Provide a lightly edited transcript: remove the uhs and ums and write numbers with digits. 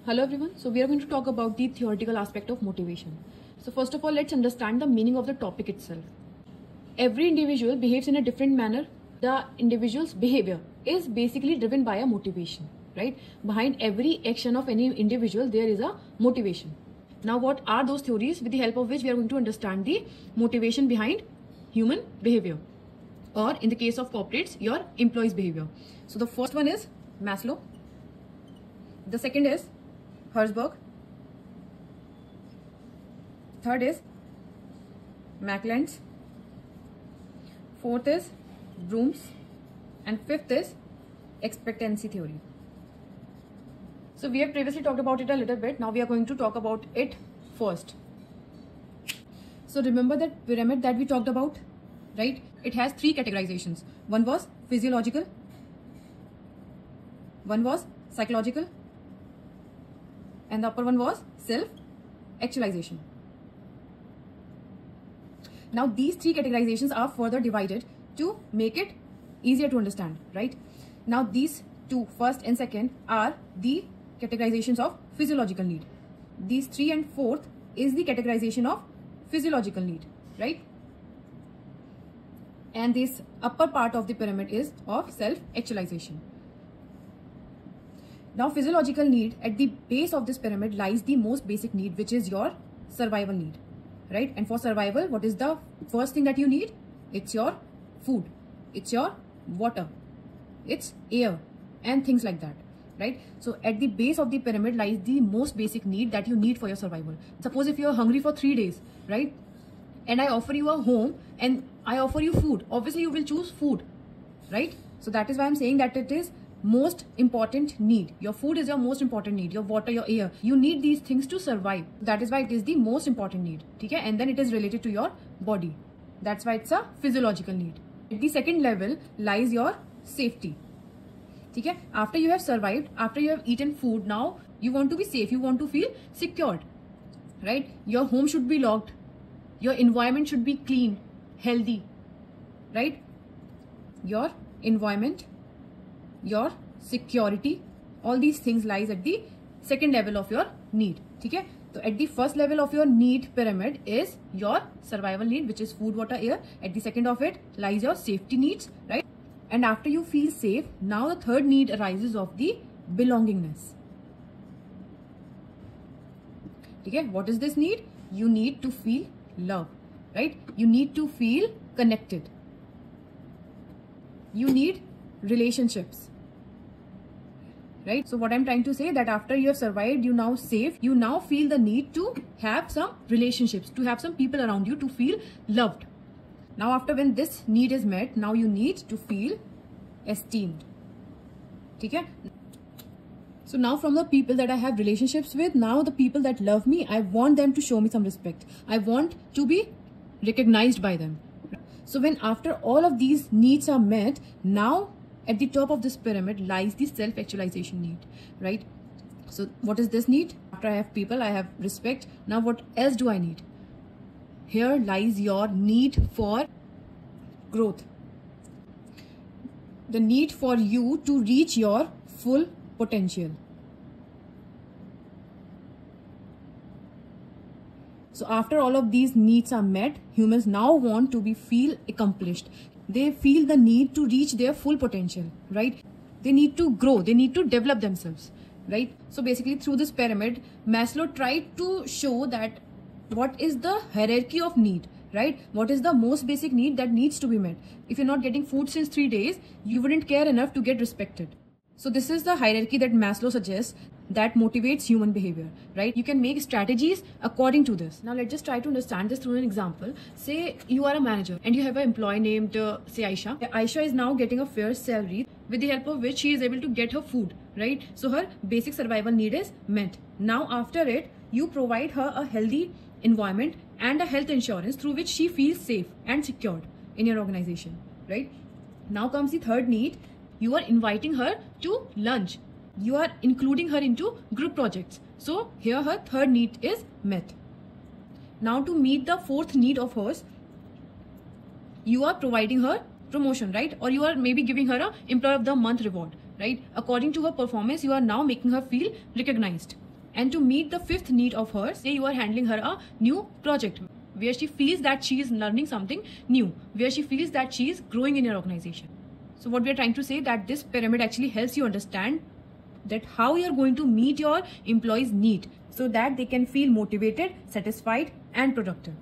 Hello everyone. So we are going to talk about the theoretical aspect of motivation. So first of all, let's understand the meaning of the topic itself. Every individual behaves in a different manner. The individual's behavior is basically driven by a motivation, right? Behind every action of any individual, there is a motivation. Now, what are those theories with the help of which we are going to understand the motivation behind human behavior? Or in the case of corporates, your employees' behavior. So the first one is Maslow. The second is Herzberg. Third is McLean's. Fourth is Bloom's. And fifth is expectancy theory. So we have previously talked about it a little bit. Now we are going to talk about it first. So remember that pyramid that we talked about, right? It has three categorizations. One was physiological. One was psychological. And the upper one was self-actualization. Now these three categorizations are further divided to make it easier to understand, right? Now these two, first and second, are the categorizations of physiological need. These 3 and 4th is the categorization of physiological need, right? And this upper part of the pyramid is of self-actualization. Now physiological need, at the base of this pyramid lies the most basic need, which is your survival need, right? And for survival, what is the first thing that you need? It's your food, it's your water, it's air and things like that, right? So at the base of the pyramid lies the most basic need that you need for your survival. Suppose if you're hungry for 3 days, right? And I offer you a home and I offer you food, obviously you will choose food, right? So that is why I'm saying that it is most important need. Your food is your most important need, your water, your air. You need these things to survive. That is why it is the most important need. Okay? And then it is related to your body. That's why it's a physiological need. At the second level lies your safety. Okay? After you have survived, after you have eaten food, now you want to be safe. You want to feel secured, right? Your home should be locked. Your environment should be clean, healthy, right? Your environment, your security, all these things lies at the second level of your need. Okay? So at the first level of your need pyramid is your survival need, which is food, water, air. At the second of it lies your safety needs, right? And after you feel safe, now the third need arises of the belongingness. Okay? What is this need? You need to feel love, right? You need to feel connected. You need relationships, right? So what I'm trying to say, that after you have survived, you now safe, you now feel the need to have some relationships, to have some people around you, to feel loved. Now after when this need is met, now you need to feel esteemed. Okay? So now from the people that I have relationships with, now the people that love me, I want them to show me some respect. I want to be recognized by them. So when after all of these needs are met, now at the top of this pyramid lies the self-actualization need, right? So what is this need? After I have people, I have respect. Now what else do I need? Here lies your need for growth. The need for you to reach your full potential. So after all of these needs are met, humans now want to feel accomplished. They feel the need to reach their full potential, right? They need to grow, they need to develop themselves, right? So basically through this pyramid, Maslow tried to show that what is the hierarchy of need, right? What is the most basic need that needs to be met? If you're not getting food since 3 days, you wouldn't care enough to get respected. So this is the hierarchy that Maslow suggests that motivates human behavior, right? You can make strategies according to this. Now let's just try to understand this through an example. Say you are a manager and you have an employee named, say Aisha. Aisha is now getting a fair salary with the help of which she is able to get her food, right? So her basic survival need is met. Now after it, you provide her a healthy environment and a health insurance through which she feels safe and secured in your organization, right? Now comes the third need. You are inviting her to lunch. You are including her into group projects. So here her third need is met. Now to meet the fourth need of hers, you are providing her promotion, right? Or you are maybe giving her a Employee of the Month reward, right? According to her performance, you are now making her feel recognized. And to meet the fifth need of hers, say you are handling her a new project where she feels that she is learning something new, where she feels that she is growing in your organization. So what we are trying to say that this pyramid actually helps you understand that how you are going to meet your employees' need so that they can feel motivated, satisfied and productive.